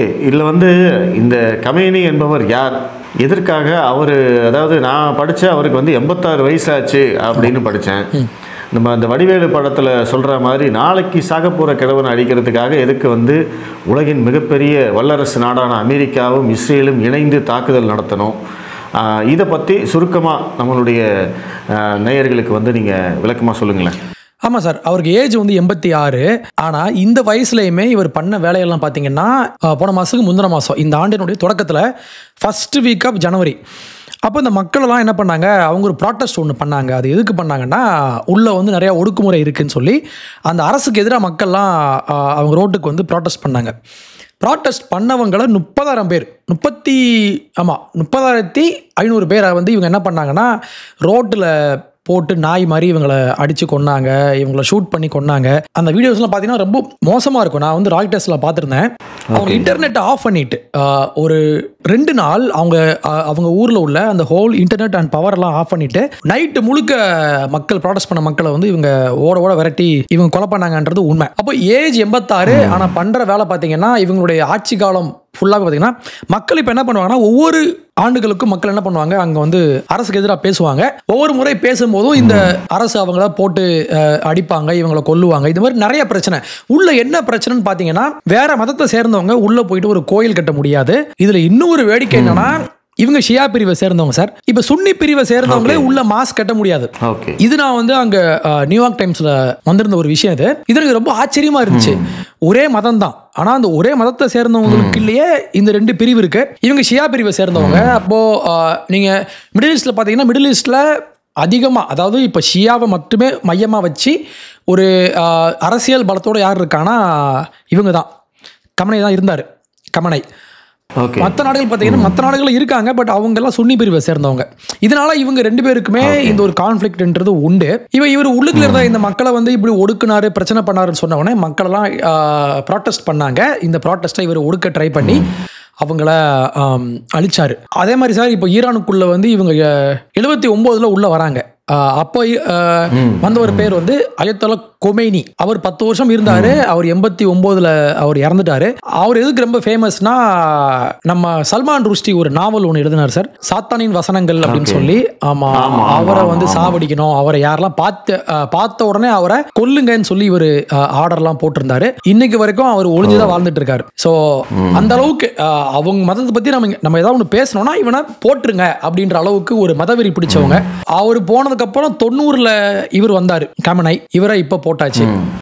இதில் வந்து இந்த கமேனி என்பவர் யார், எதற்காக அவர், அதாவது நான் படித்த அவருக்கு வந்து 86 வயசாச்சு அப்படின்னு படித்தேன். நம்ம அந்த வடிவேலு படத்தில் சொல்கிற மாதிரி நாளைக்கு சாக போகிற கிழவனை அடிக்கிறதுக்காக எதுக்கு வந்து உலகின் மிகப்பெரிய வல்லரசு நாடான அமெரிக்காவும் இஸ்ரேலும் இணைந்து தாக்குதல் நடத்தணும். இதை பற்றி சுருக்கமாக நம்மளுடைய நேயர்களுக்கு வந்து நீங்கள் விளக்கமாக சொல்லுங்களேன். ஆமாம் சார், அவருக்கு ஏஜ் வந்து 86. ஆனால் இந்த வயசுலையுமே இவர் பண்ண வேலையெல்லாம் பார்த்தீங்கன்னா போன மாதத்துக்கு முந்தின மாதம் இந்த ஆண்டினுடைய தொடக்கத்தில் ஃபஸ்ட் வீக் ஆஃப் ஜனவரி அப்போ இந்த மக்களெல்லாம் என்ன பண்ணாங்க, அவங்க ஒரு ப்ராட்டஸ்ட் ஒன்று பண்ணாங்க. அது எதுக்கு பண்ணாங்கன்னா, உள்ளே வந்து நிறையா ஒடுக்குமுறை இருக்குதுன்னு சொல்லி அந்த அரசுக்கு எதிராக மக்கள்லாம் அவங்க ரோட்டுக்கு வந்து ப்ராட்டஸ்ட் பண்ணாங்க. ப்ராட்டஸ்ட் பண்ணவங்களை 30,000 பேர் 30,500 பேரை வந்து இவங்க என்ன பண்ணாங்கன்னா ரோட்டில் போட்டு நாய் மாதிரி இவங்களை அடித்து கொன்னாங்க, இவங்களை ஷூட் பண்ணி கொன்னாங்க. அந்த வீடியோஸ்லாம் பார்த்தீங்கன்னா ரொம்ப மோசமாக இருக்கும். நான் வந்து ராய்டர்ஸில் பார்த்துருந்தேன். அவங்க இன்டர்நெட்டை ஆஃப் பண்ணிவிட்டு ஒரு 2 நாள் அவங்க ஊரில் உள்ள அந்த ஹோல் இன்டர்நெட் அண்ட் பவர்லாம் ஆஃப் பண்ணிவிட்டு நைட்டு முழுக்க மக்கள் ப்ராடக்ட் பண்ண மக்களை வந்து இவங்க ஓட விரட்டி இவங்க கொலை பண்ணாங்கன்றது உண்மை. அப்போ ஏஜ் 86, ஆனால் பண்ணுற வேலை பார்த்தீங்கன்னா இவங்களுடைய ஆட்சி காலம் ஃபுல்லாக பார்த்தீங்கன்னா மக்கள் இப்போ என்ன பண்ணுவாங்கன்னா ஒவ்வொரு ஆண்டுகளுக்கும் மக்கள் என்ன பண்ணுவாங்க, அங்கே வந்து அரசுக்கு எதிராக பேசுவாங்க. ஒவ்வொரு முறை பேசும்போதும் இந்த அரசு அவங்கள போட்டு அடிப்பாங்க, இவங்களை கொல்லுவாங்க. இது மாதிரி நிறைய பிரச்சனை. உள்ள என்ன பிரச்சனைன்னு பார்த்தீங்கன்னா வேற மதத்தை சேர்ந்தவங்க உள்ள போயிட்டு ஒரு கோயில் கட்ட முடியாது. இதுல இன்னொரு வேடிக்கை என்னன்னா, இவங்க ஷியா பிரிவை சேர்ந்தவங்க சார், இப்ப சுன்னி பிரிவை சேர்ந்தவங்களே உள்ள மாஸ்க் கட்ட முடியாது. இது நான் வந்து அங்க நியூயார்க் டைம்ஸ்ல வந்திருந்த ஒரு விஷயம். இது எனக்கு ரொம்ப ஆச்சரியமா இருந்துச்சு. ஒரே மதம் தான், ஆனா அந்த ஒரே மதத்தை சேர்ந்தவங்களுக்கு இல்லையே இந்த 2 பிரிவு இருக்கு. இவங்க ஷியா பிரிவை சேர்ந்தவங்க. அப்போ நீங்க மிடில் ஈஸ்ட்ல பாத்தீங்கன்னா, மிடில் ஈஸ்ட்ல அதிகமாக, அதாவது இப்போ ஷியாவை மட்டுமே மையமாக வச்சு ஒரு அரசியல் பலத்தோடு யார் இருக்கான்னா இவங்க தான், கமனை தான் இருந்தார். கமனை மற்ற நாடுகள் பார்த்தீங்கன்னா மற்ற நாடுகள் இருக்காங்க, பட் அவங்க எல்லாம் சுன்னி பிரிவை சேர்ந்தவங்க. இதனால இவங்க 2 பேருக்குமே இந்த ஒரு கான்ஃபிளிக்ட்ன்றது உண்டு. இவர் உள்ளுக்குள்ள இருந்த இந்த மக்களை வந்து இப்படி ஒடுக்குனாரு, பிரச்சனை பண்ணாருன்னு சொன்ன உடனே மக்களெல்லாம் ப்ராட்டஸ்ட் பண்ணாங்க. இந்த ப்ராட்டஸ்ட்டை இவர் ஒடுக்க ட்ரை பண்ணி அவங்கள அழிச்சாரு. அதே மாதிரி சார், இப்போ ஈரானுக்குள்ள வந்து இவங்க 79 உள்ள வராங்க. அப்போ வந்த ஒரு பேர் வந்து அயத்தொல்லா கொமேனி. அவர் 10 வருஷம் இருந்தாரு. அவர் 89 அவர் இறந்துட்டாரு. அவர் எதுக்கு ரொம்ப ஃபேமஸ்னா, நம்ம சல்மான் ருஷ்டி ஒரு நாவல் ஒன்று எழுதினார் சார், சாத்தானின் வசனங்கள் அப்படின்னு சொல்லி. ஆமா, அவரை வந்து சாவடிக்கணும், அவரை யாரெல்லாம் பார்த்த உடனே அவரை கொல்லுங்கன்னு சொல்லி இவர் ஆர்டர்லாம் போட்டிருந்தாரு. இன்னைக்கு வரைக்கும் அவர் ஒளிஞ்சுதான் வாழ்ந்துட்டு இருக்காரு. ஸோ அந்த அளவுக்கு அவங்க மதத்தை பத்தி நம்ம ஏதாவது ஒன்று பேசணும்னா இவனை போட்டுருங்க அப்படின்ற அளவுக்கு ஒரு மதவெறி பிடிச்சவங்க. அவர் போனதுக்கு அப்புறம் 90 இவர் வந்தாரு கமனை, இவரை இப்ப போட்டாச்சு.